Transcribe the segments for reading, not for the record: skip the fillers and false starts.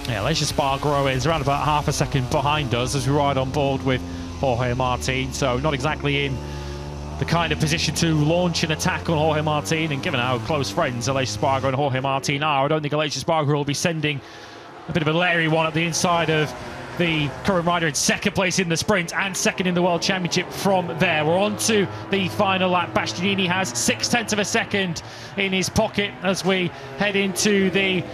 Yeah, Aleix Espargaro is around about half a second behind us as we ride on board with Jorge Martin, so not exactly in the kind of position to launch an attack on Jorge Martin, and given how close friends Aleix Espargaro and Jorge Martin are, I don't think Aleix Espargaro will be sending a bit of a Larry one at the inside of the current rider in second place in the sprint and second in the World Championship from there. We're on to the final lap. Bastianini has 0.6 of a second in his pocket as we head into the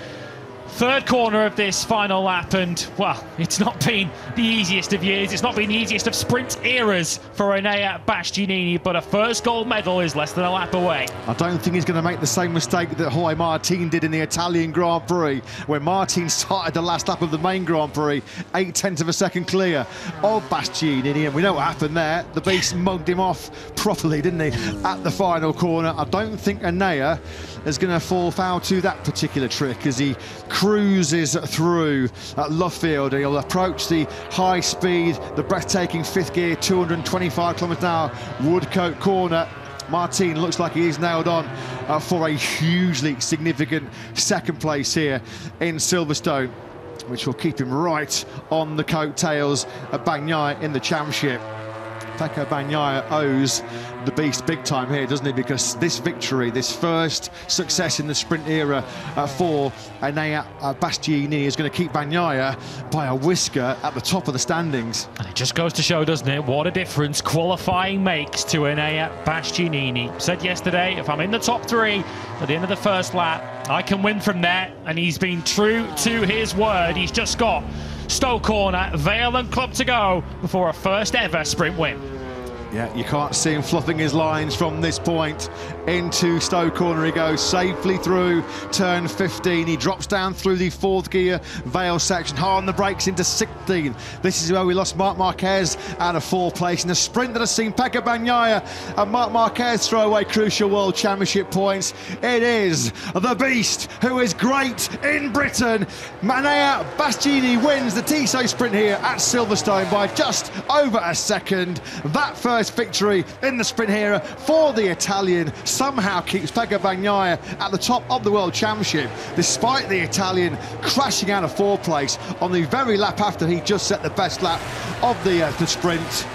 third corner of this final lap, and well, it's not been the easiest of years, it's not been the easiest of sprint eras for Enea Bastianini, but a first gold medal is less than a lap away. I don't think he's going to make the same mistake that Jorge Martin did in the Italian Grand Prix, where Martin started the last lap of the main Grand Prix 0.8 of a second clear of Bastianini, and we know what happened there. The beast mugged him off properly, didn't he, at the final corner. I don't think Enea is going to fall foul to that particular trick as he cruises through Luffield. He'll approach the high speed, the breathtaking fifth gear, 225 kilometres an hour Woodcote corner. Martin looks like he is nailed on for a hugely significant second place here in Silverstone, which will keep him right on the coattails of Bagnaia in the championship. Pecco Bagnaia owes the beast big time here, doesn't he? Because this victory, this first success in the sprint era for Enea Bastianini is going to keep Bagnaia by a whisker at the top of the standings. And it just goes to show, doesn't it, what a difference qualifying makes to Enea Bastianini. Said yesterday, if I'm in the top three at the end of the first lap, I can win from there, and he's been true to his word. He's just got Stowe Corner, Vale and Club to go before a first ever sprint win. Yeah, you can't see him fluffing his lines from this point. Into Stowe Corner he goes, safely through turn 15. He drops down through the fourth gear Vale section, hard on the brakes into 16. This is where we lost Marc Marquez out of fourth place in a sprint that has seen Pecco Bagnaia and Marc Marquez throw away crucial World Championship points. It is the beast who is great in Britain. Enea Bastianini wins the Tissot sprint here at Silverstone by just over a second. That first victory in the sprint era for the Italian somehow keeps Pecco Bagnaia at the top of the World Championship, despite the Italian crashing out of fourth place on the very lap after he just set the best lap of the sprint.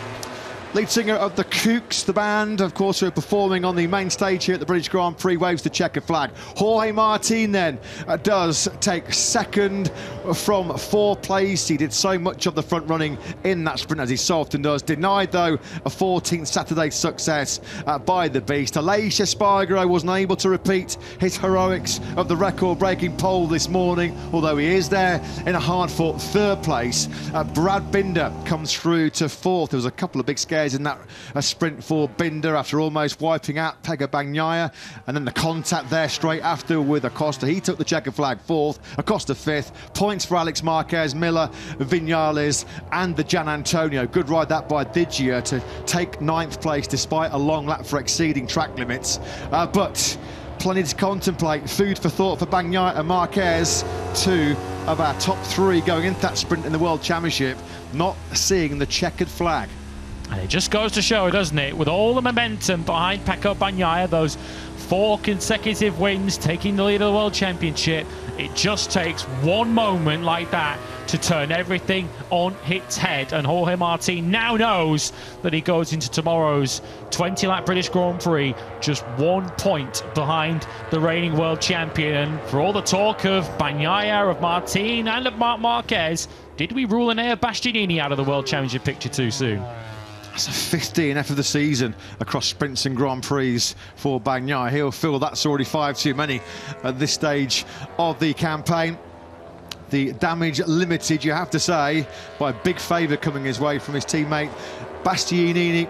Lead singer of the Kooks, the band, of course, who are performing on the main stage here at the British Grand Prix, waves the checkered flag. Jorge Martin then does take second from fourth place. He did so much of the front running in that sprint, as he so often does. Denied, though, a 14th Saturday success by the beast. Aleix Espargaro wasn't able to repeat his heroics of the record-breaking pole this morning, although he is there in a hard-fought third place. Brad Binder comes through to fourth. There was a couple of big scares in that sprint for Binder after almost wiping out Pecco Bagnaia, and then the contact there straight after with Acosta. He took the checkered flag fourth, Acosta fifth. Points for Alex Marquez, Miller, Vinales and the Gian Antonio. Good ride that by Digia to take ninth place despite a long lap for exceeding track limits, but plenty to contemplate. Food for thought for Bagnaia and Marquez, two of our top three going into that sprint in the World Championship, not seeing the checkered flag. And it just goes to show, doesn't it, with all the momentum behind Pecco Bagnaia, those 4 consecutive wins, taking the lead of the World Championship, it just takes one moment like that to turn everything on its head. And Jorge Martin now knows that he goes into tomorrow's 20-lap British Grand Prix just 1 point behind the reigning world champion. And for all the talk of Bagnaia, of Martin and of Marc Marquez, did we rule Enea Bastianini out of the World Championship picture too soon? That's a 5th DNF of the season across sprints and Grand Prix for Bagnaia. He'll feel that's already 5 too many at this stage of the campaign. The damage limited, you have to say, by a big favour coming his way from his teammate Bastianini,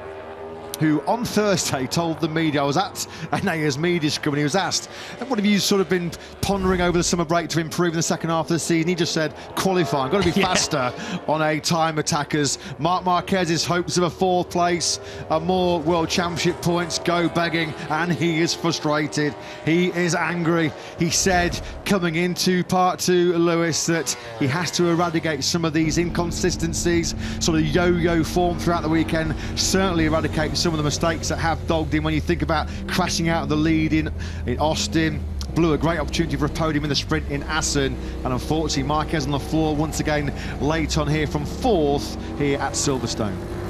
who on Thursday told the media, I was at Enea's media scrum, and he was asked, what have you sort of been pondering over the summer break to improve in the second half of the season? He just said, qualifying, got to be faster on a time attackers. Marc Marquez's hopes of a 4th place, more World Championship points go begging, and he is frustrated. He is angry. He said, coming into part 2, Lewis, that he has to eradicate some of these inconsistencies, sort of yo-yo form throughout the weekend, certainly eradicate some of the mistakes that have dogged him when you think about crashing out of the lead in Austin, blew a great opportunity for a podium in the sprint in Assen, and unfortunately Marquez on the floor once again late on here from 4th here at Silverstone.